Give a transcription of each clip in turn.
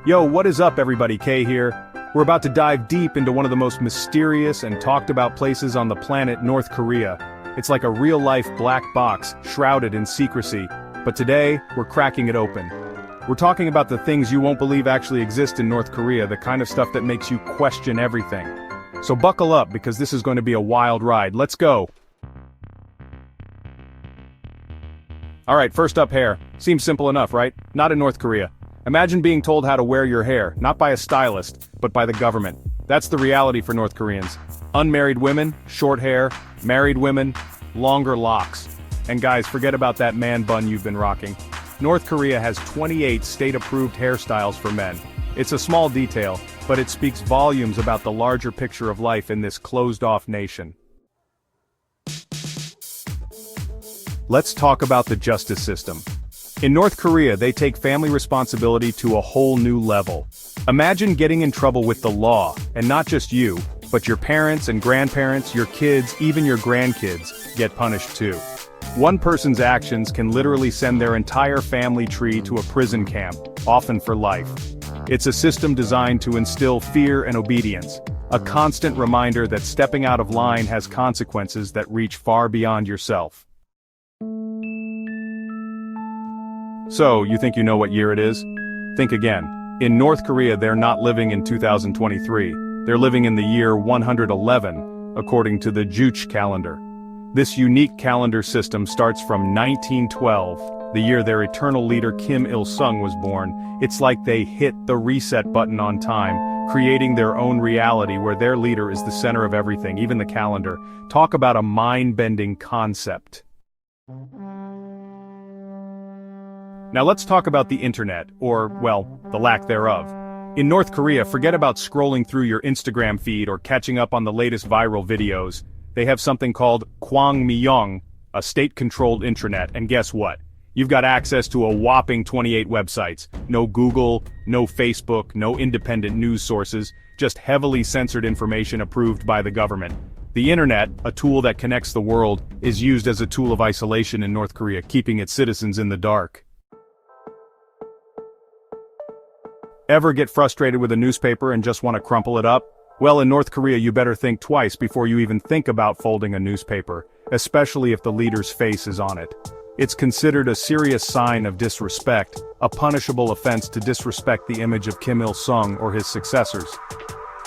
Yo, what is up everybody, K here. We're about to dive deep into one of the most mysterious and talked about places on the planet, North Korea. It's like a real-life black box, shrouded in secrecy. But today, we're cracking it open. We're talking about the things you won't believe actually exist in North Korea, the kind of stuff that makes you question everything. So buckle up, because this is going to be a wild ride. Let's go! Alright, first up, hair. Seems simple enough, right? Not in North Korea. Imagine being told how to wear your hair, not by a stylist, but by the government. That's the reality for North Koreans. Unmarried women, short hair; married women, longer locks. And guys, forget about that man bun you've been rocking. North Korea has 28 state-approved hairstyles for men. It's a small detail, but it speaks volumes about the larger picture of life in this closed-off nation. Let's talk about the justice system. In North Korea, they take family responsibility to a whole new level. Imagine getting in trouble with the law, and not just you, but your parents and grandparents, your kids, even your grandkids, get punished too. One person's actions can literally send their entire family tree to a prison camp, often for life. It's a system designed to instill fear and obedience, a constant reminder that stepping out of line has consequences that reach far beyond yourself. So, you think you know what year it is? Think again. In North Korea, they're not living in 2023. They're living in the year 111, according to the Juche calendar. This unique calendar system starts from 1912, the year their eternal leader Kim Il-sung was born. It's like they hit the reset button on time, creating their own reality where their leader is the center of everything, even the calendar. Talk about a mind-bending concept. Now let's talk about the internet, or, well, the lack thereof. In North Korea, forget about scrolling through your Instagram feed or catching up on the latest viral videos. They have something called Kwangmyeong, a state-controlled intranet, and guess what? You've got access to a whopping 28 websites. No Google, no Facebook, no independent news sources, just heavily censored information approved by the government. The internet, a tool that connects the world, is used as a tool of isolation in North Korea, keeping its citizens in the dark. Ever get frustrated with a newspaper and just want to crumple it up? Well, in North Korea you better think twice before you even think about folding a newspaper, especially if the leader's face is on it. It's considered a serious sign of disrespect, a punishable offense to disrespect the image of Kim Il-sung or his successors.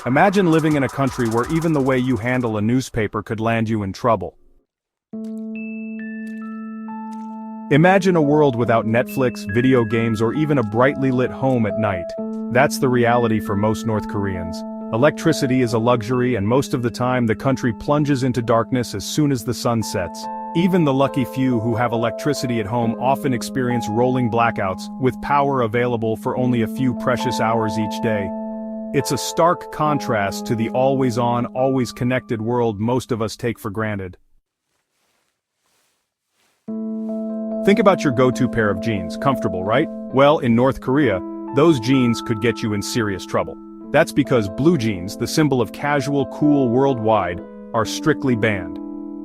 Imagine living in a country where even the way you handle a newspaper could land you in trouble. Imagine a world without Netflix, video games, or even a brightly lit home at night. That's the reality for most North Koreans. Electricity is a luxury, and most of the time the country plunges into darkness as soon as the sun sets. Even the lucky few who have electricity at home often experience rolling blackouts, with power available for only a few precious hours each day. It's a stark contrast to the always-on, always-connected world most of us take for granted. Think about your go-to pair of jeans. Comfortable, right? Well, in North Korea, those jeans could get you in serious trouble. That's because blue jeans, the symbol of casual cool worldwide, are strictly banned.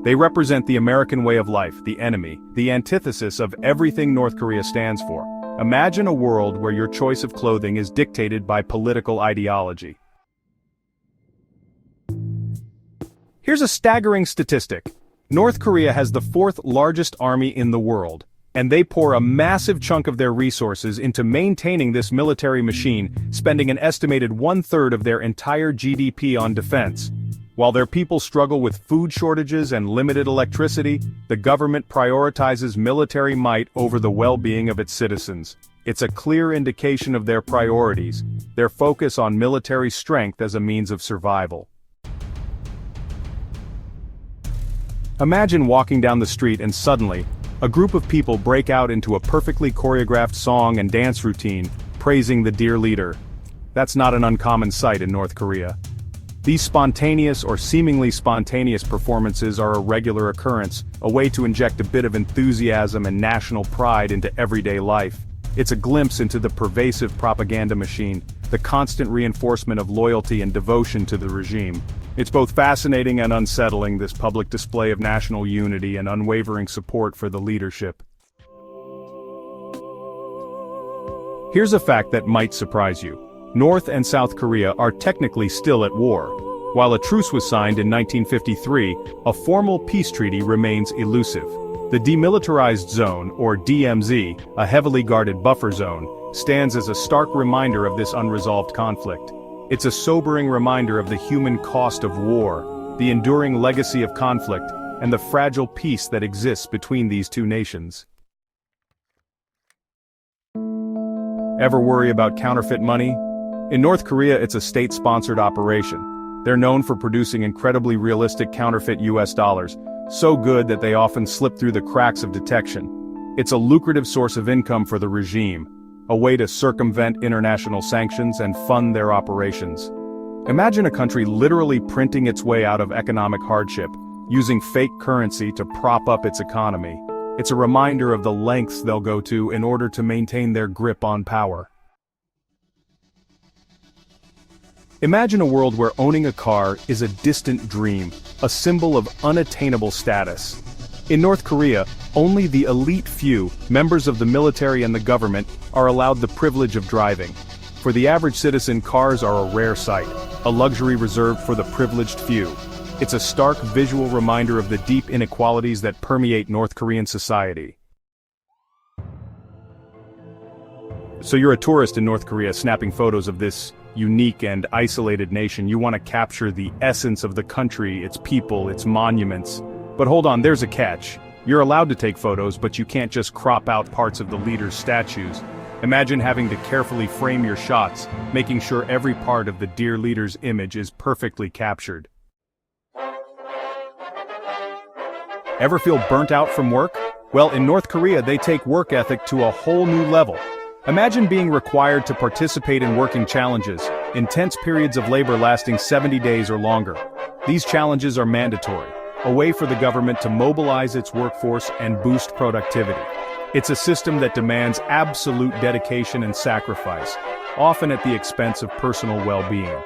They represent the American way of life, the enemy, the antithesis of everything North Korea stands for. Imagine a world where your choice of clothing is dictated by political ideology. Here's a staggering statistic. North Korea has the fourth largest army in the world, and they pour a massive chunk of their resources into maintaining this military machine, spending an estimated 1/3 of their entire GDP on defense. While their people struggle with food shortages and limited electricity, the government prioritizes military might over the well-being of its citizens. It's a clear indication of their priorities, their focus on military strength as a means of survival. Imagine walking down the street and suddenly, a group of people break out into a perfectly choreographed song and dance routine, praising the dear leader. That's not an uncommon sight in North Korea. These spontaneous or seemingly spontaneous performances are a regular occurrence, a way to inject a bit of enthusiasm and national pride into everyday life. It's a glimpse into the pervasive propaganda machine, the constant reinforcement of loyalty and devotion to the regime. It's both fascinating and unsettling, this public display of national unity and unwavering support for the leadership. Here's a fact that might surprise you. North and South Korea are technically still at war. While a truce was signed in 1953, a formal peace treaty remains elusive. The Demilitarized Zone, or DMZ, a heavily guarded buffer zone, stands as a stark reminder of this unresolved conflict. It's a sobering reminder of the human cost of war, the enduring legacy of conflict, and the fragile peace that exists between these two nations. Ever worry about counterfeit money? In North Korea, it's a state-sponsored operation. They're known for producing incredibly realistic counterfeit US dollars, so good that they often slip through the cracks of detection. It's a lucrative source of income for the regime, a way to circumvent international sanctions and fund their operations. Imagine a country literally printing its way out of economic hardship, using fake currency to prop up its economy. It's a reminder of the lengths they'll go to in order to maintain their grip on power. Imagine a world where owning a car is a distant dream, a symbol of unattainable status. In North Korea, only the elite few, members of the military and the government, are allowed the privilege of driving. For the average citizen, cars are a rare sight, a luxury reserved for the privileged few. It's a stark visual reminder of the deep inequalities that permeate North Korean society. So you're a tourist in North Korea snapping photos of this unique and isolated nation. You want to capture the essence of the country, its people, its monuments. But hold on, there's a catch. You're allowed to take photos, but you can't just crop out parts of the leaders' statues. Imagine having to carefully frame your shots, making sure every part of the dear leader's image is perfectly captured. Ever feel burnt out from work? Well, in North Korea, they take work ethic to a whole new level. Imagine being required to participate in working challenges, intense periods of labor lasting 70 days or longer. These challenges are mandatory, a way for the government to mobilize its workforce and boost productivity. It's a system that demands absolute dedication and sacrifice, often at the expense of personal well-being.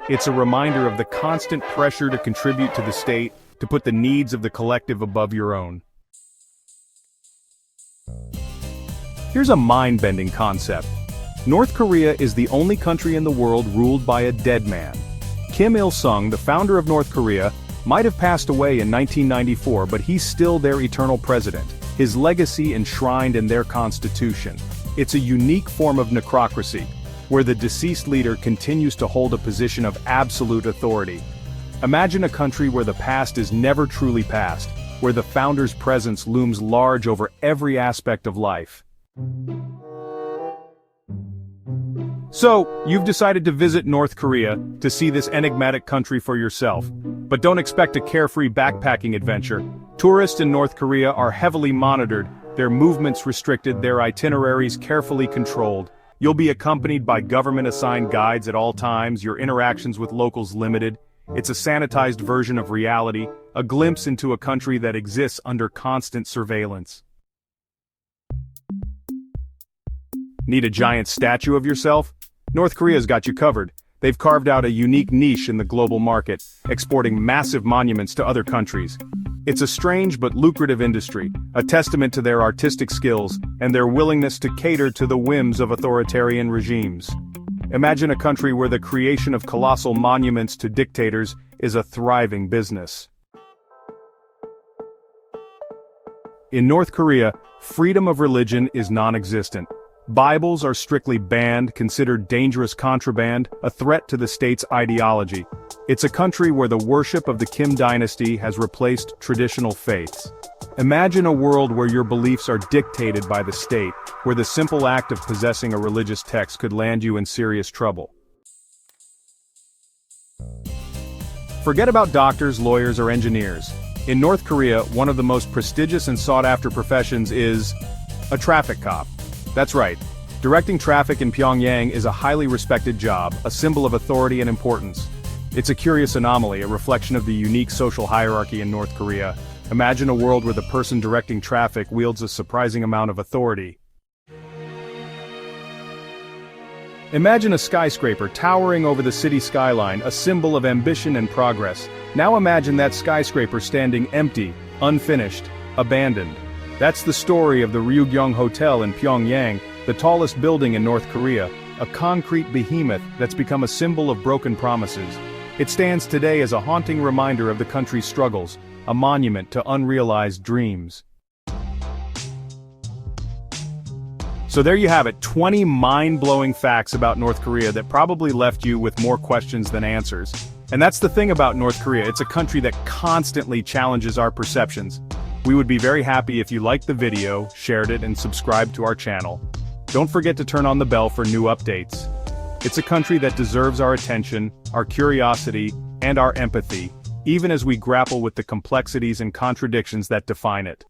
It's a reminder of the constant pressure to contribute to the state, to put the needs of the collective above your own. Here's a mind-bending concept. North Korea is the only country in the world ruled by a dead man. Kim Il-sung, the founder of North Korea, might have passed away in 1994, but he's still their eternal president, his legacy enshrined in their constitution. It's a unique form of necrocracy, where the deceased leader continues to hold a position of absolute authority. Imagine a country where the past is never truly past, where the founder's presence looms large over every aspect of life. So, you've decided to visit North Korea to see this enigmatic country for yourself. But don't expect a carefree backpacking adventure. Tourists in North Korea are heavily monitored, their movements restricted, their itineraries carefully controlled. You'll be accompanied by government-assigned guides at all times, your interactions with locals limited. It's a sanitized version of reality, a glimpse into a country that exists under constant surveillance. Need a giant statue of yourself? North Korea's got you covered. They've carved out a unique niche in the global market, exporting massive monuments to other countries. It's a strange but lucrative industry, a testament to their artistic skills and their willingness to cater to the whims of authoritarian regimes. Imagine a country where the creation of colossal monuments to dictators is a thriving business. In North Korea, freedom of religion is non-existent. Bibles are strictly banned, considered dangerous contraband, a threat to the state's ideology. It's a country where the worship of the Kim dynasty has replaced traditional faiths. Imagine a world where your beliefs are dictated by the state, where the simple act of possessing a religious text could land you in serious trouble. Forget about doctors, lawyers, or engineers. In North Korea, one of the most prestigious and sought-after professions is a traffic cop. That's right. Directing traffic in Pyongyang is a highly respected job, a symbol of authority and importance. It's a curious anomaly, a reflection of the unique social hierarchy in North Korea. Imagine a world where the person directing traffic wields a surprising amount of authority. Imagine a skyscraper towering over the city skyline, a symbol of ambition and progress. Now imagine that skyscraper standing empty, unfinished, abandoned. That's the story of the Ryugyong Hotel in Pyongyang, the tallest building in North Korea, a concrete behemoth that's become a symbol of broken promises. It stands today as a haunting reminder of the country's struggles, a monument to unrealized dreams. So there you have it, 20 mind-blowing facts about North Korea that probably left you with more questions than answers. And that's the thing about North Korea, it's a country that constantly challenges our perceptions. We would be very happy if you liked the video, shared it, and subscribed to our channel. Don't forget to turn on the bell for new updates. It's a country that deserves our attention, our curiosity, and our empathy, even as we grapple with the complexities and contradictions that define it.